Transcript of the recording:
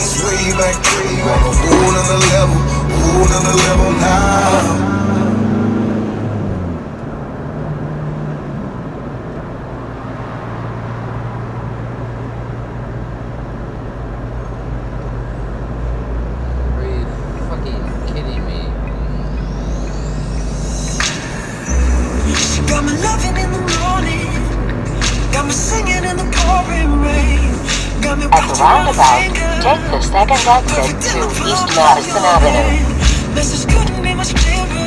It's way back three on a whole nother level now. Got me loving in the morning, got me singing in the pouring rain, got me at the roundabout, take the second exit to East Madison Avenue. Message couldn't be much clearer.